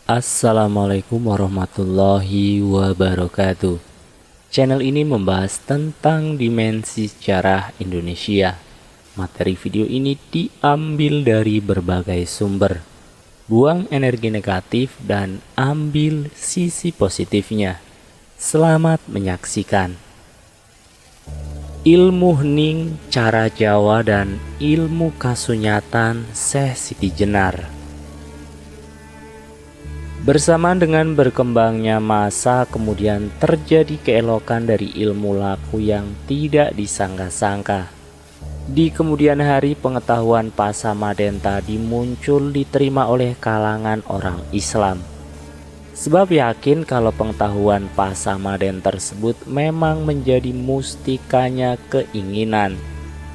Assalamualaikum warahmatullahi wabarakatuh. Channel ini membahas tentang dimensi sejarah Indonesia. Materi video ini diambil dari berbagai sumber. Buang energi negatif dan ambil sisi positifnya. Selamat menyaksikan. Ilmu hening, cara Jawa, dan ilmu kasunyatan Syekh Siti Jenar. Bersamaan dengan berkembangnya masa, kemudian terjadi keelokan dari ilmu laku yang tidak disangka-sangka. Di kemudian hari, pengetahuan Pasamaden tadi muncul diterima oleh kalangan orang Islam. Sebab yakin kalau pengetahuan Pasamaden tersebut memang menjadi mustikanya keinginan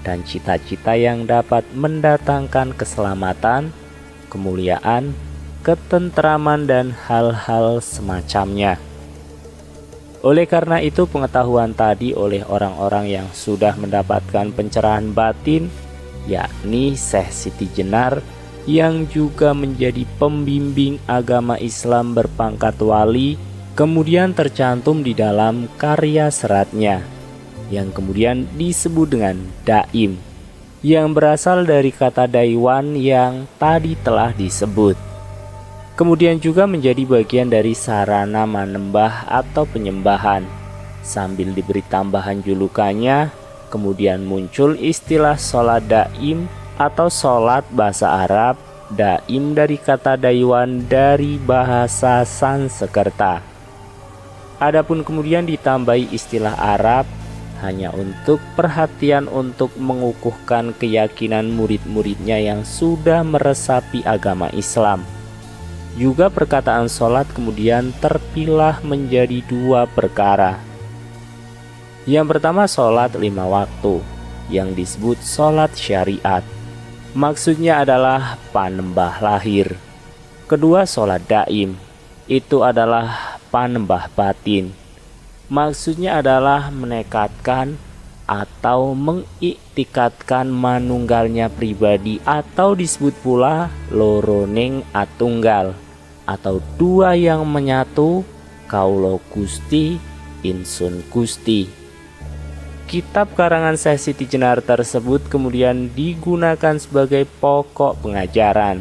dan cita-cita yang dapat mendatangkan keselamatan, kemuliaan, ketentraman, dan hal-hal semacamnya. Oleh karena itu, pengetahuan tadi oleh orang-orang yang sudah mendapatkan pencerahan batin, yakni Syekh Siti Jenar, yang juga menjadi pembimbing agama Islam berpangkat wali, kemudian tercantum di dalam karya seratnya, yang kemudian disebut dengan Daim, yang berasal dari kata Daiwan yang tadi telah disebut. Kemudian juga menjadi bagian dari sarana manembah atau penyembahan. Sambil diberi tambahan julukannya, kemudian muncul istilah sholat daim atau sholat bahasa Arab, daim dari kata Daiwan dari bahasa Sanskerta. Adapun kemudian ditambahi istilah Arab hanya untuk perhatian untuk mengukuhkan keyakinan murid-muridnya yang sudah meresapi agama Islam. Juga perkataan sholat kemudian terpilah menjadi dua perkara. Yang pertama sholat 5 waktu yang disebut sholat syariat. Maksudnya adalah panembah lahir. Kedua sholat daim, itu adalah panembah batin. Maksudnya adalah menekadkan atau mengiktikadkan manunggalnya pribadi, atau disebut pula loroning atunggal, atau dua yang menyatu, kaulo Gusti, insun Gusti. Kitab karangan Syekh Siti Jenar tersebut kemudian digunakan sebagai pokok pengajaran.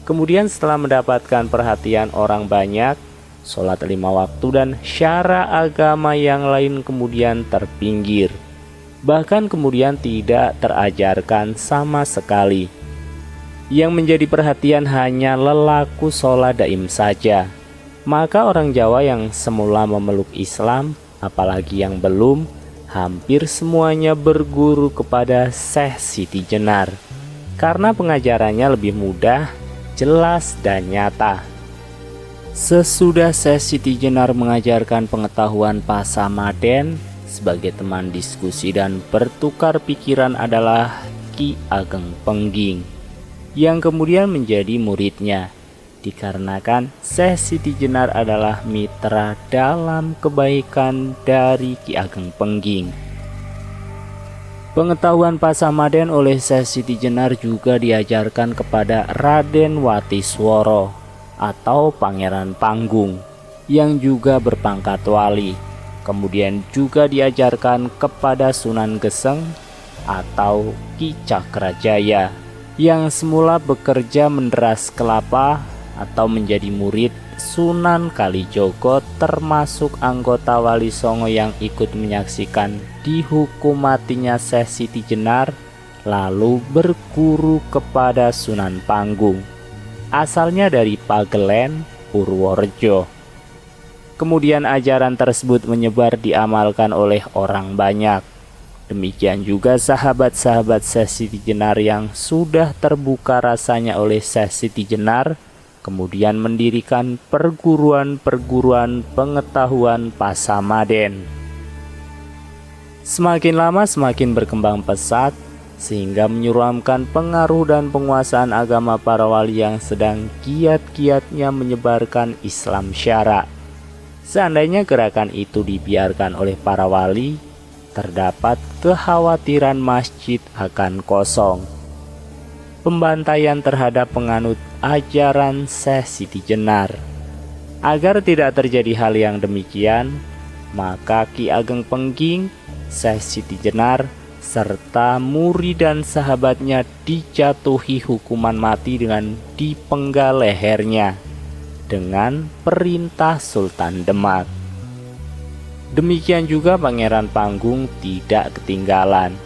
Kemudian setelah mendapatkan perhatian orang banyak, sholat 5 waktu dan syara agama yang lain kemudian terpinggir. Bahkan kemudian tidak terajarkan sama sekali. Yang menjadi perhatian hanya lelaku sholat daim saja. Maka orang Jawa yang semula memeluk Islam, apalagi yang belum, hampir semuanya berguru kepada Syekh Siti Jenar, karena pengajarannya lebih mudah, jelas, dan nyata. Sesudah Syekh Siti Jenar mengajarkan pengetahuan Pasamaden, sebagai teman diskusi dan bertukar pikiran adalah Ki Ageng Pengging, yang kemudian menjadi muridnya, dikarenakan Syekh Siti Jenar adalah mitra dalam kebaikan dari Ki Ageng Pengging. Pengetahuan Pasamaden oleh Syekh Siti Jenar juga diajarkan kepada Raden Watisworo atau Pangeran Panggung, yang juga berpangkat wali. Kemudian juga diajarkan kepada Sunan Geseng atau Ki Cakrajaya, yang semula bekerja menderas kelapa atau menjadi murid Sunan Kalijogo, termasuk anggota Wali Songo yang ikut menyaksikan dihukum matinya Syekh Siti Jenar, lalu berguru kepada Sunan Panggung, asalnya dari Pagelen, Purworejo. Kemudian ajaran tersebut menyebar diamalkan oleh orang banyak. Demikian juga sahabat-sahabat Syekh Siti Jenar yang sudah terbuka rasanya oleh Syekh Siti Jenar, kemudian mendirikan perguruan-perguruan pengetahuan Pasamaden. Semakin lama semakin berkembang pesat, sehingga menyuramkan pengaruh dan penguasaan agama para wali yang sedang giat-giatnya menyebarkan Islam syara. Seandainya gerakan itu dibiarkan oleh para wali, terdapat kekhawatiran masjid akan kosong. Pembantaian terhadap penganut ajaran Syekh Siti Jenar Agar tidak terjadi hal yang demikian, maka Ki Ageng Pengging, Syekh Siti Jenar, serta murid dan sahabatnya dijatuhi hukuman mati dengan dipenggal lehernya dengan perintah Sultan Demak. Demikian juga Pangeran Panggung tidak ketinggalan,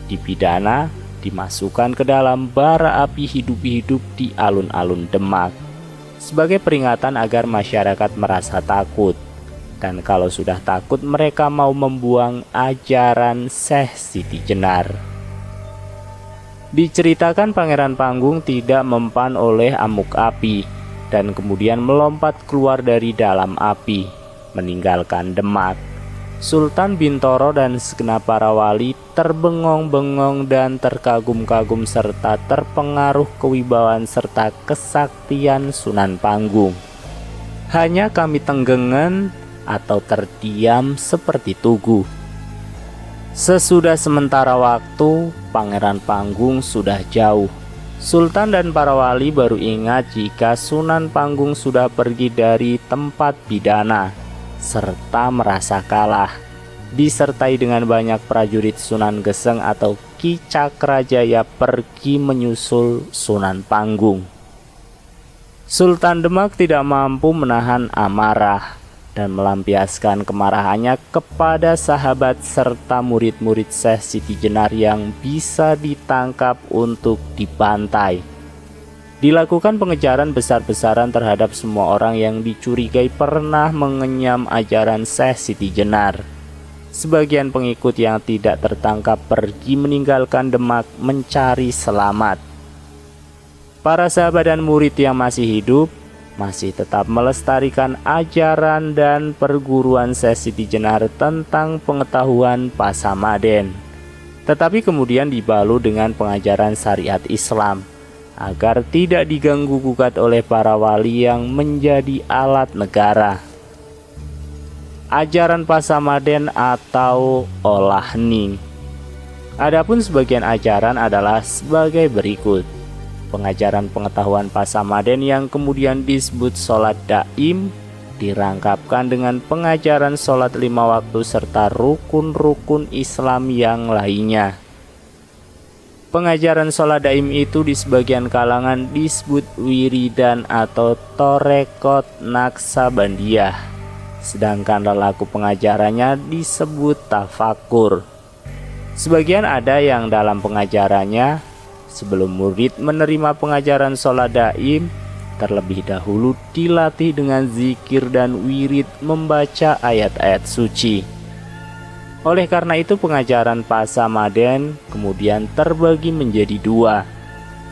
dipidana, dimasukkan ke dalam bara api hidup-hidup di alun-alun Demak sebagai peringatan agar masyarakat merasa takut, dan kalau sudah takut mereka mau membuang ajaran Syekh Siti Jenar. Diceritakan Pangeran Panggung tidak mempan oleh amuk api dan kemudian melompat keluar dari dalam api, meninggalkan Demak. Sultan Bintoro dan segenap para wali terbengong-bengong dan terkagum-kagum serta terpengaruh kewibawaan serta kesaktian Sunan Panggung. Hanya kami tenggengan atau terdiam seperti tugu. Sesudah sementara waktu, Pangeran Panggung sudah jauh. Sultan dan para wali baru ingat jika Sunan Panggung sudah pergi dari tempat pidana, serta merasa kalah, disertai dengan banyak prajurit Sunan Geseng atau Ki Cakrajaya pergi menyusul Sunan Panggung. Sultan Demak tidak mampu menahan amarah dan melampiaskan kemarahannya kepada sahabat serta murid-murid Syekh Siti Jenar yang bisa ditangkap untuk dibantai. Dilakukan pengejaran besar-besaran terhadap semua orang yang dicurigai pernah mengenyam ajaran Syekh Siti Jenar. Sebagian pengikut yang tidak tertangkap pergi meninggalkan Demak mencari selamat. Para sahabat dan murid yang masih hidup masih tetap melestarikan ajaran dan perguruan Syekh Siti Jenar tentang pengetahuan Pasamaden, tetapi kemudian dibalut dengan pengajaran syariat Islam agar tidak diganggu-gugat oleh para wali yang menjadi alat negara. Ajaran Pasamaden atau olah hening. Adapun sebagian ajaran adalah sebagai berikut. Pengajaran pengetahuan Pasamaden yang kemudian disebut sholat daim dirangkapkan dengan pengajaran sholat 5 waktu serta rukun-rukun Islam yang lainnya. Pengajaran sholat daim itu di sebagian kalangan disebut wiridan atau torekot naksabandiyah, sedangkan lelaku pengajarannya disebut tafakur. Sebagian ada yang dalam pengajarannya, sebelum murid menerima pengajaran sholat daim, terlebih dahulu dilatih dengan zikir dan wirid membaca ayat-ayat suci. Oleh karena itu pengajaran Pasamaden kemudian terbagi menjadi dua,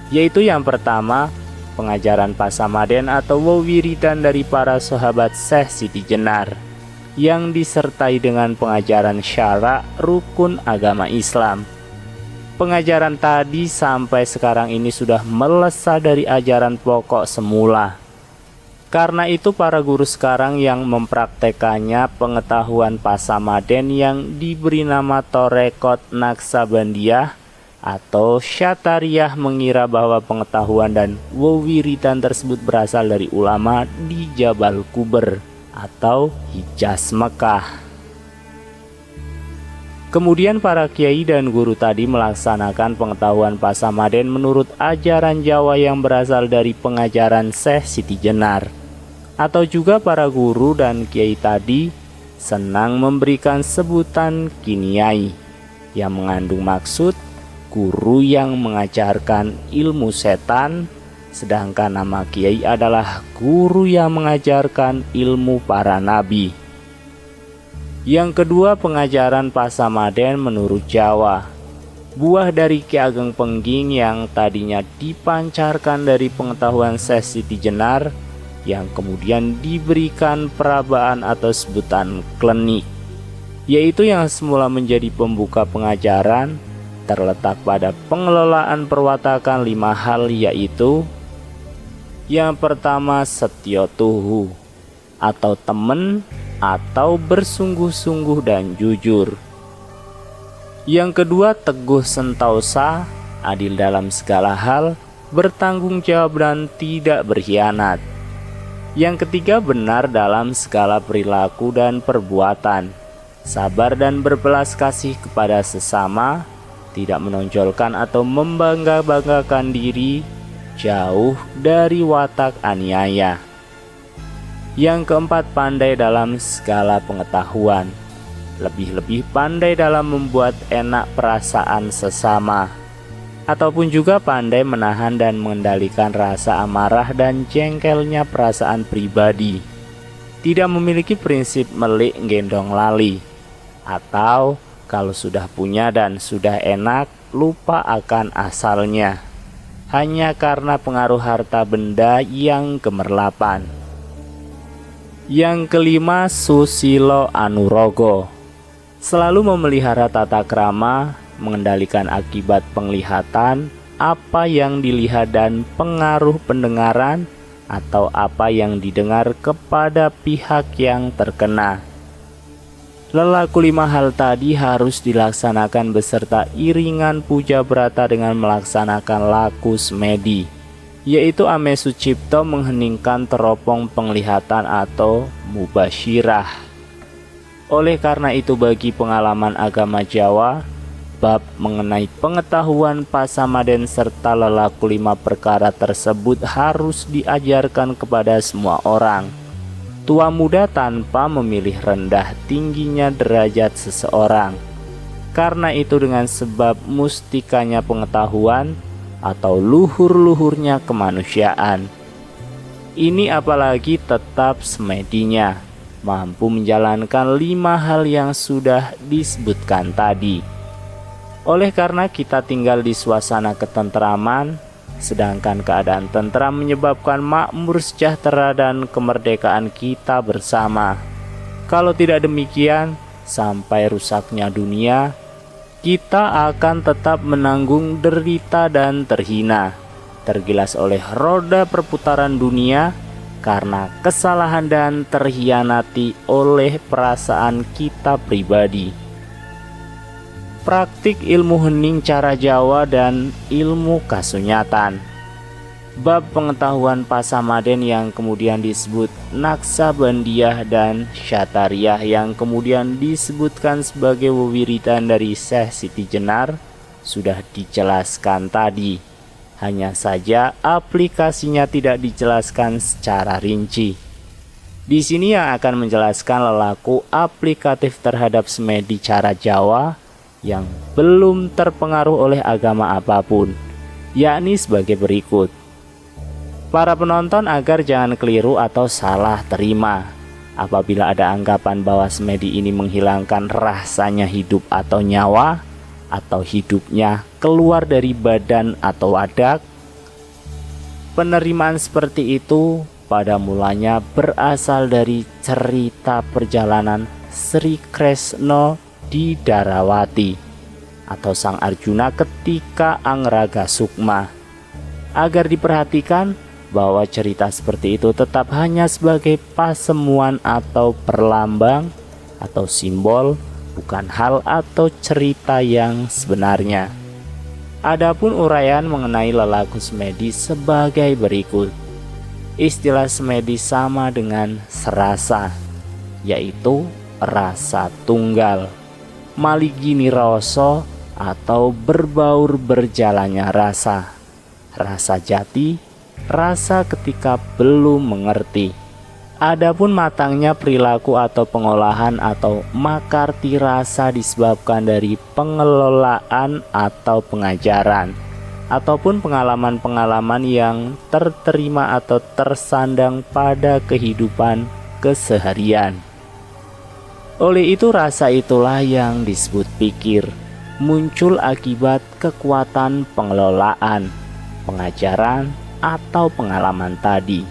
yaitu yang pertama pengajaran Pasamaden atau wiridan dari para sahabat Syekh Siti Jenar yang disertai dengan pengajaran syarak rukun agama Islam. Pengajaran tadi sampai sekarang ini sudah melesat dari ajaran pokok semula. Karena itu para guru sekarang yang mempraktekannya pengetahuan Pasamaden yang diberi nama Torekot Naksabandiyah atau Syatariyah mengira bahwa pengetahuan dan wewiritan tersebut berasal dari ulama di Jabal Kuber atau Hijaz Mekah. Kemudian para kiai dan guru tadi melaksanakan pengetahuan Pasamaden menurut ajaran Jawa yang berasal dari pengajaran Syekh Siti Jenar. Atau juga para guru dan kiai tadi senang memberikan sebutan kiniai yang mengandung maksud guru yang mengajarkan ilmu setan, sedangkan nama kiai adalah guru yang mengajarkan ilmu para nabi. Yang kedua, pengajaran Pasamaden menurut Jawa, buah dari Ki Ageng Pengging yang tadinya dipancarkan dari pengetahuan Syekh Siti Jenar yang kemudian diberikan perabaan atau sebutan klenik, yaitu yang semula menjadi pembuka pengajaran, terletak pada pengelolaan perwatakan 5 hal, yaitu yang pertama setyo tuhu atau temen atau bersungguh-sungguh dan jujur. Yang kedua teguh sentausa, adil dalam segala hal, bertanggung jawab dan tidak berkhianat. Yang ketiga, benar dalam segala perilaku dan perbuatan, sabar dan berbelas kasih kepada sesama, tidak menonjolkan atau membangga-banggakan diri, jauh dari watak aniaya. Yang keempat, pandai dalam segala pengetahuan, lebih-lebih pandai dalam membuat enak perasaan sesama, ataupun juga pandai menahan dan mengendalikan rasa amarah dan jengkelnya perasaan pribadi. Tidak memiliki prinsip melik gendong lali, atau kalau sudah punya dan sudah enak, lupa akan asalnya, hanya karena pengaruh harta benda yang gemerlapan. Yang kelima, susilo anurogo, selalu memelihara tata krama, mengendalikan akibat penglihatan, apa yang dilihat dan pengaruh pendengaran atau apa yang didengar kepada pihak yang terkena. Lelaku 5 hal tadi harus dilaksanakan beserta iringan puja brata dengan melaksanakan laku semedi, yaitu ame sucipto, mengheningkan teropong penglihatan atau mubasyirah. Oleh karena itu, bagi pengalaman agama Jawa, bab mengenai pengetahuan pasamaden serta lelaku 5 perkara tersebut harus diajarkan kepada semua orang, tua muda, tanpa memilih rendah tingginya derajat seseorang. Karena itu, dengan sebab mustikanya pengetahuan atau luhur-luhurnya kemanusiaan ini, apalagi tetap semedinya mampu menjalankan 5 hal yang sudah disebutkan tadi. Oleh karena kita tinggal di suasana ketentraman, sedangkan keadaan tentram menyebabkan makmur, sejahtera, dan kemerdekaan kita bersama. Kalau tidak demikian, sampai rusaknya dunia, kita akan tetap menanggung derita dan terhina, tergilas oleh roda perputaran dunia karena kesalahan dan terhianati oleh perasaan kita pribadi. Praktik ilmu hening cara Jawa dan ilmu kasunyatan. Bab pengetahuan pasamaden yang kemudian disebut Naksabandiah dan Syatariah yang kemudian disebutkan sebagai wewiritan dari Syekh Siti Jenar sudah dijelaskan tadi. Hanya saja aplikasinya tidak dijelaskan secara rinci. Di sini yang akan menjelaskan lelaku aplikatif terhadap semedi cara Jawa yang belum terpengaruh oleh agama apapun, yakni sebagai berikut. Para penonton agar jangan keliru atau salah terima apabila ada anggapan bahwa semedi ini menghilangkan rasanya hidup atau nyawa, atau hidupnya keluar dari badan atau wadak. Penerimaan seperti itu pada mulanya berasal dari cerita perjalanan Sri Kresna di Darawati atau Sang Arjuna ketika Angraga Sukma. Agar diperhatikan bahwa cerita seperti itu tetap hanya sebagai pasemuan atau perlambang atau simbol, bukan hal atau cerita yang sebenarnya. Adapun uraian mengenai lelaku semedi sebagai berikut. Istilah semedi sama dengan serasa, yaitu rasa tunggal, maligini rasa atau berbaur berjalannya rasa, rasa jati, rasa ketika belum mengerti. Adapun matangnya perilaku atau pengolahan atau makarti rasa disebabkan dari pengelolaan atau pengajaran ataupun pengalaman-pengalaman yang terterima atau tersandang pada kehidupan keseharian. Oleh itu, rasa itulah yang disebut pikir, muncul akibat kekuatan pengelolaan, pengajaran, atau pengalaman tadi.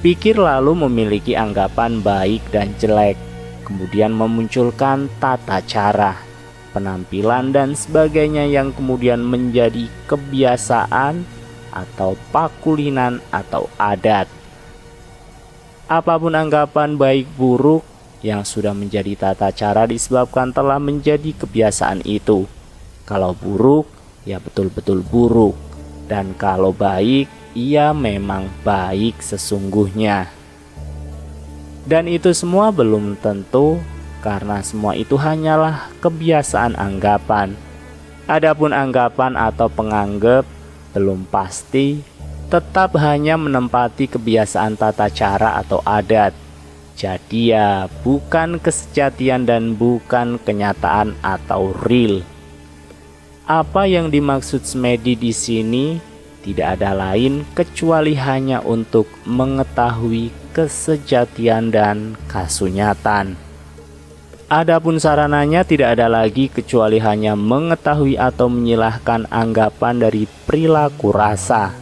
Pikir lalu memiliki anggapan baik dan jelek, kemudian memunculkan tata cara, penampilan, dan sebagainya yang kemudian menjadi kebiasaan atau pakulinan atau adat. Apapun anggapan baik buruk yang sudah menjadi tata cara disebabkan telah menjadi kebiasaan itu. Kalau buruk, ya betul-betul buruk, dan kalau baik, ia memang baik sesungguhnya. Dan itu semua belum tentu, karena semua itu hanyalah kebiasaan anggapan. Adapun anggapan atau penganggap belum pasti, tetap hanya menempati kebiasaan tata cara atau adat. Jadi ya bukan kesejatian dan bukan kenyataan atau real. Apa yang dimaksud semedi di sini tidak ada lain kecuali hanya untuk mengetahui kesejatian dan kasunyatan. Adapun sarananya tidak ada lagi kecuali hanya mengetahui atau menyilahkan anggapan dari perilaku rasa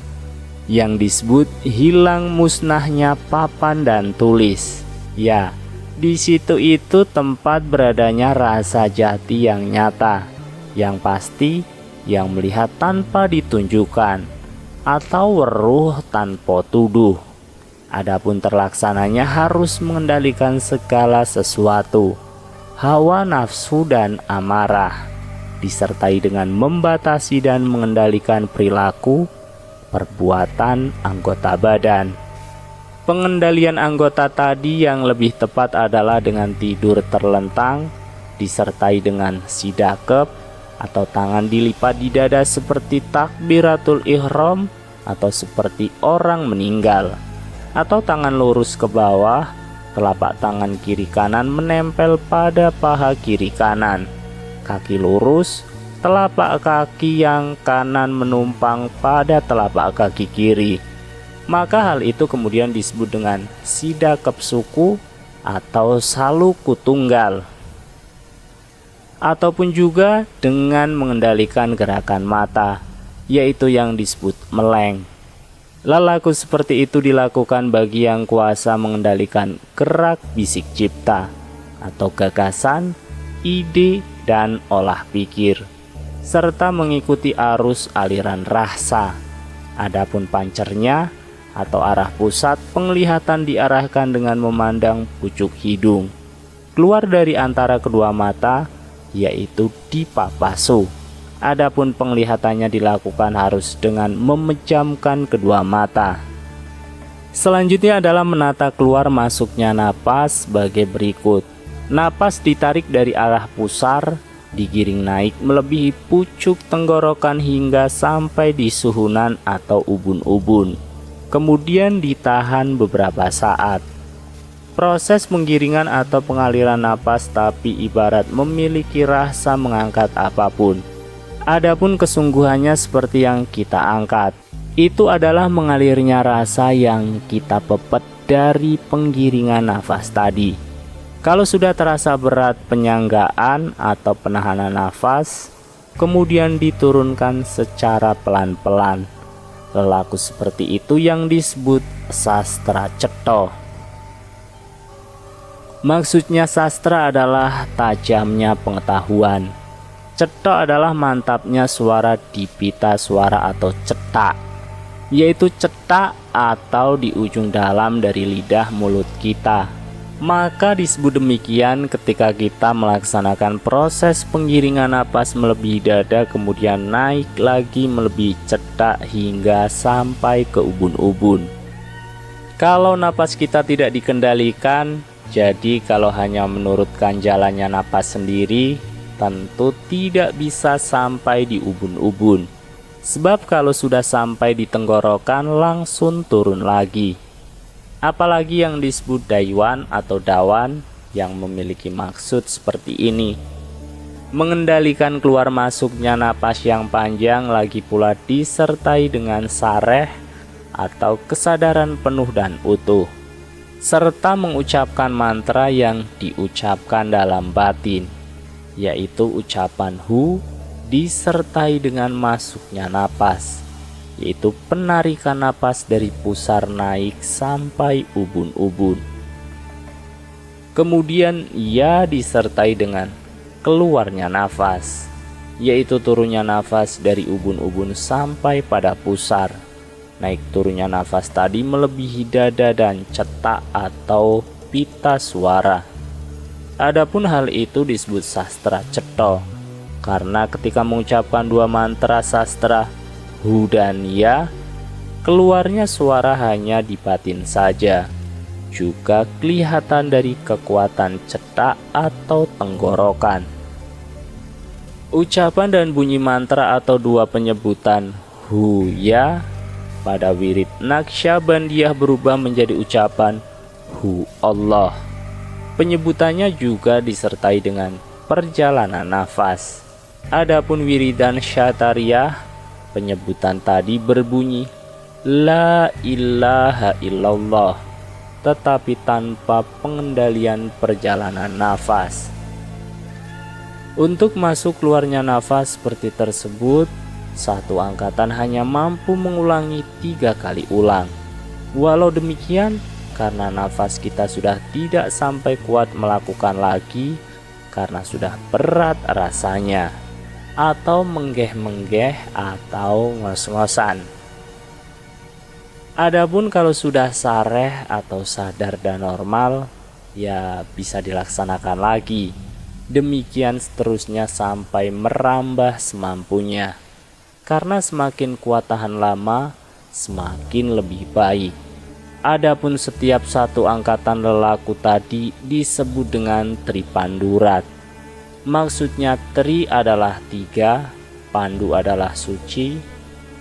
yang disebut hilang musnahnya papan dan tulis. Ya, di situ itu tempat beradanya rasa jati yang nyata, yang pasti, yang melihat tanpa ditunjukkan, atau weruh tanpa tuduh. Adapun terlaksananya harus mengendalikan segala sesuatu, hawa nafsu dan amarah, disertai dengan membatasi dan mengendalikan perilaku, perbuatan anggota badan. Pengendalian anggota tadi yang lebih tepat adalah dengan tidur terlentang, disertai dengan sidakep atau tangan dilipat di dada seperti takbiratul ihram atau seperti orang meninggal, atau tangan lurus ke bawah, telapak tangan kiri kanan menempel pada paha kiri kanan, kaki lurus, telapak kaki yang kanan menumpang pada telapak kaki kiri. Maka hal itu kemudian disebut dengan sidakep suku atau saluku tunggal. Ataupun juga dengan mengendalikan gerakan mata, yaitu yang disebut meleng. Lelaku seperti itu dilakukan bagi yang kuasa mengendalikan gerak bisik cipta atau gagasan, ide, dan olah pikir, serta mengikuti arus aliran rasa. Adapun pancernya atau arah pusat penglihatan diarahkan dengan memandang pucuk hidung keluar dari antara kedua mata, yaitu dipapasu. Adapun penglihatannya dilakukan harus dengan memejamkan kedua mata. Selanjutnya adalah menata keluar masuknya napas sebagai berikut. Napas ditarik dari arah pusar, digiring naik melebihi pucuk tenggorokan hingga sampai di suhunan atau ubun-ubun. Kemudian ditahan beberapa saat. Proses penggiringan atau pengaliran napas tapi ibarat memiliki rasa mengangkat apapun. Adapun kesungguhannya seperti yang kita angkat, itu adalah mengalirnya rasa yang kita pepet dari penggiringan nafas tadi. Kalau sudah terasa berat penyanggaan atau penahanan nafas, kemudian diturunkan secara pelan-pelan. Lelaku seperti itu yang disebut sastra cetha. Maksudnya sastra adalah tajamnya pengetahuan. Cetha adalah mantapnya suara di pita suara atau cetak, yaitu cetak atau di ujung dalam dari lidah mulut kita. Maka disebut demikian ketika kita melaksanakan proses penggiringan napas melebihi dada kemudian naik lagi melebihi cetak hingga sampai ke ubun-ubun. Kalau napas kita tidak dikendalikan, jadi kalau hanya menurutkan jalannya napas sendiri, tentu tidak bisa sampai di ubun-ubun. Sebab kalau sudah sampai di tenggorokan langsung turun lagi. Apalagi yang disebut daiwan atau dawan yang memiliki maksud seperti ini. Mengendalikan keluar masuknya napas yang panjang lagi pula disertai dengan sareh atau kesadaran penuh dan utuh, serta mengucapkan mantra yang diucapkan dalam batin, yaitu ucapan hu disertai dengan masuknya napas, yaitu penarikan napas dari pusar naik sampai ubun-ubun. Kemudian ia disertai dengan keluarnya nafas, yaitu turunnya nafas dari ubun-ubun sampai pada pusar. Naik turunnya nafas tadi melebihi dada dan cetak atau pita suara. Adapun hal itu disebut sastra cetha, karena ketika mengucapkan dua mantra sastra hu dan ya, keluarnya suara hanya di batin saja. juga kelihatan dari kekuatan cetak atau tenggorokan. Ucapan dan bunyi mantra atau dua penyebutan hu ya pada wirid Naqsyabandiyah berubah menjadi ucapan hu Allah. Penyebutannya juga disertai dengan perjalanan nafas. Adapun wiridan Syatariyah, penyebutan tadi berbunyi la ilaha illallah, tetapi tanpa pengendalian perjalanan nafas. Untuk masuk keluarnya nafas seperti tersebut, satu angkatan hanya mampu mengulangi 3 kali ulang. Walau demikian, karena nafas kita sudah tidak sampai kuat melakukan lagi, karena sudah berat rasanya, atau menggeh-menggeh atau ngos-ngosan. Adapun kalau sudah sareh atau sadar dan normal, ya bisa dilaksanakan lagi. Demikian seterusnya sampai merambah semampunya. Karena semakin kuat tahan lama, semakin lebih baik. Adapun setiap satu angkatan lelaku tadi disebut dengan tripandurat. Maksudnya tri adalah 3, pandu adalah suci,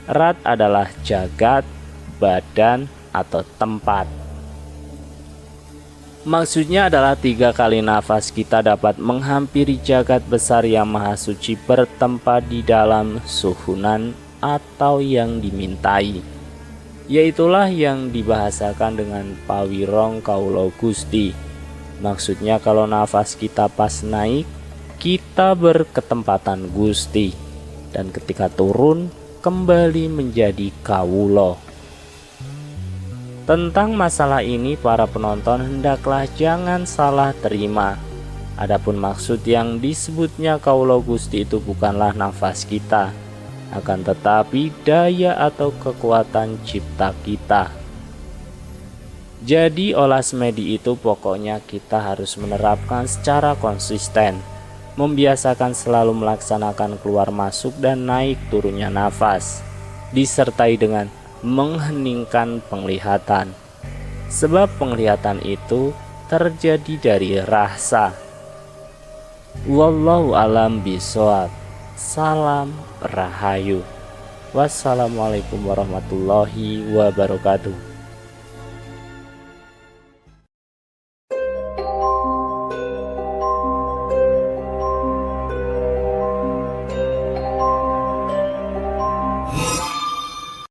rat adalah jagat, badan atau tempat. Maksudnya adalah 3 kali nafas kita dapat menghampiri jagat besar yang maha suci bertempat di dalam suhunan atau yang dimintai. Yaitulah yang dibahasakan dengan pawirong kaulo Gusti. Maksudnya kalau nafas kita pas naik, kita berketempatan Gusti, dan ketika turun kembali menjadi kawulo. Tentang masalah ini para penonton hendaklah jangan salah terima. Adapun maksud yang disebutnya kaulo Gusti itu bukanlah nafas kita, akan tetapi daya atau kekuatan cipta kita. Jadi olah semedi itu pokoknya kita harus menerapkan secara konsisten, membiasakan selalu melaksanakan keluar masuk dan naik turunnya nafas, disertai dengan mengheningkan penglihatan. Sebab penglihatan itu terjadi dari rasa. Wallahu alam bishawab. Salam rahayu. Wassalamualaikum warahmatullahi wabarakatuh.